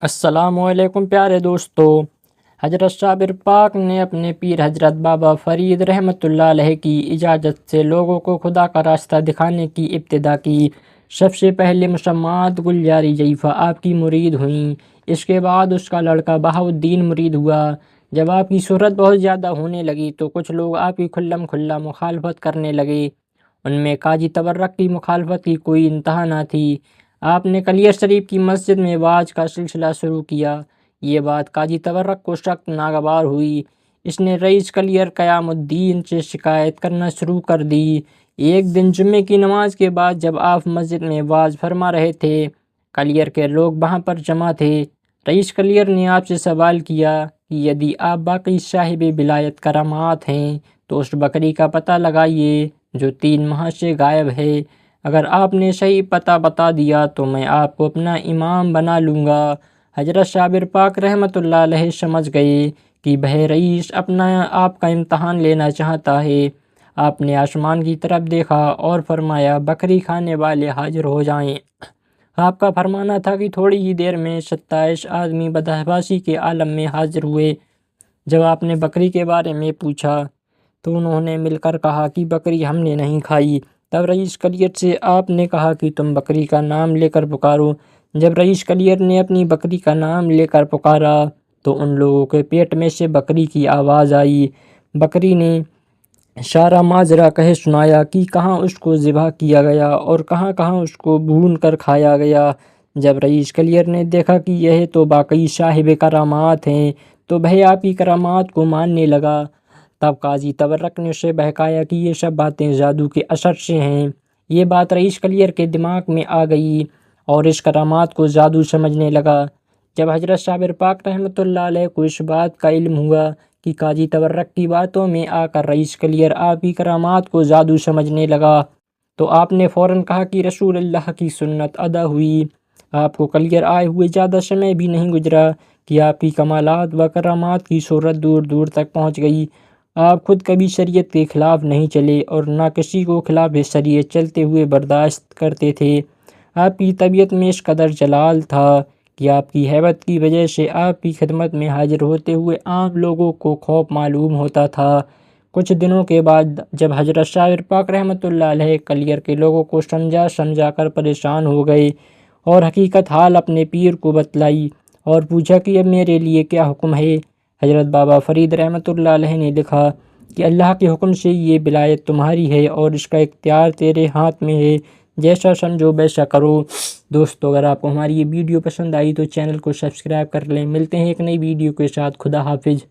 السلام علیکم پیارے دوستو۔ حضرت صابر پاک نے اپنے پیر حضرت بابا فرید رحمۃ اللہ علیہ کی اجازت سے لوگوں کو خدا کا راستہ دکھانے کی ابتدا کی۔ سب سے پہلے مسمات گلجاری ضعیفہ آپ کی مرید ہوئیں۔ اس کے بعد اس کا لڑکا بہاؤالدین مرید ہوا۔ جب آپ کی شہرت بہت زیادہ ہونے لگی تو کچھ لوگ آپ کی کھلم کھلا مخالفت کرنے لگے۔ ان میں قاضی تبرک کی مخالفت کی کوئی انتہا نہ تھی۔ آپ نے کلیر شریف کی مسجد میں واعظ کا سلسلہ شروع کیا۔ یہ بات قاضی تبرک کو سخت ناگوار ہوئی۔ اس نے رئیس کلیر قیام الدین سے شکایت کرنا شروع کر دی۔ ایک دن جمعے کی نماز کے بعد جب آپ مسجد میں واعظ فرما رہے تھے، کلیر کے لوگ وہاں پر جمع تھے۔ رئیس کلیر نے آپ سے سوال کیا کہ یدی آپ باقی صاحب ولایت کرامات ہیں تو اس بکری کا پتہ لگائیے جو 3 ماہ سے غائب ہے۔ اگر آپ نے صحیح پتہ بتا دیا تو میں آپ کو اپنا امام بنا لوں گا۔ حضرت صابر پاک رحمۃ اللہ علیہ سمجھ گئے کہ بھائی رئیس آپ کا امتحان لینا چاہتا ہے۔ آپ نے آسمان کی طرف دیکھا اور فرمایا بکری کھانے والے حاضر ہو جائیں۔ آپ کا فرمانا تھا کہ تھوڑی ہی دیر میں 27 آدمی بدحواسی کے عالم میں حاضر ہوئے۔ جب آپ نے بکری کے بارے میں پوچھا تو انہوں نے مل کر کہا کہ بکری ہم نے نہیں کھائی۔ تب رئیس کلیر سے آپ نے کہا کہ تم بکری کا نام لے کر پکارو۔ جب رئیس کلیر نے اپنی بکری کا نام لے کر پکارا تو ان لوگوں کے پیٹ میں سے بکری کی آواز آئی۔ بکری نے سارا ماجرا کہہ سنایا کہ کہاں اس کو ذبح کیا گیا اور کہاں کہاں اس کو بھون کر کھایا گیا۔ جب رئیس کلیر نے دیکھا کہ یہ تو باقی صاحب کرامات ہیں تو بھائی آپ کی کرامات کو ماننے لگا۔ تب قاضی تبرک نے اسے بہکایا کہ یہ سب باتیں جادو کے اثر سے ہیں۔ یہ بات رئیس کلیر کے دماغ میں آ گئی اور اس کرامات کو جادو سمجھنے لگا۔ جب حضرت صابر پاک رحمۃ اللہ علیہ کو اس بات کا علم ہوا کہ قاضی تبرک کی باتوں میں آ کر رئیس کلیر آپ کی کرامات کو جادو سمجھنے لگا تو آپ نے فوراً کہا کہ رسول اللہ کی سنت ادا ہوئی۔ آپ کو کلیر آئے ہوئے زیادہ سمے بھی نہیں گزرا کہ آپ کی کمالات و کرامات کی شہرت دور دور تک پہنچ گئی۔ آپ خود کبھی شریعت کے خلاف نہیں چلے اور نہ کسی کو خلاف شریعت چلتے ہوئے برداشت کرتے تھے۔ آپ کی طبیعت میں اس قدر جلال تھا کہ آپ کی ہیبت کی وجہ سے آپ کی خدمت میں حاضر ہوتے ہوئے عام لوگوں کو خوف معلوم ہوتا تھا۔ کچھ دنوں کے بعد جب حضرت صابر پاک رحمۃ اللہ علیہ کلیر کے لوگوں کو سمجھا کر پریشان ہو گئے اور حقیقت حال اپنے پیر کو بتلائی اور پوچھا کہ اب میرے لیے کیا حکم ہے، حضرت بابا فرید رحمۃ اللہ علیہ نے لکھا کہ اللہ کے حکم سے یہ ولایت تمہاری ہے اور اس کا اختیار تیرے ہاتھ میں ہے، جیسا سمجھو ویسا کرو۔ دوستو اگر آپ کو ہماری یہ ویڈیو پسند آئی تو چینل کو سبسکرائب کر لیں۔ ملتے ہیں ایک نئی ویڈیو کے ساتھ۔ خدا حافظ۔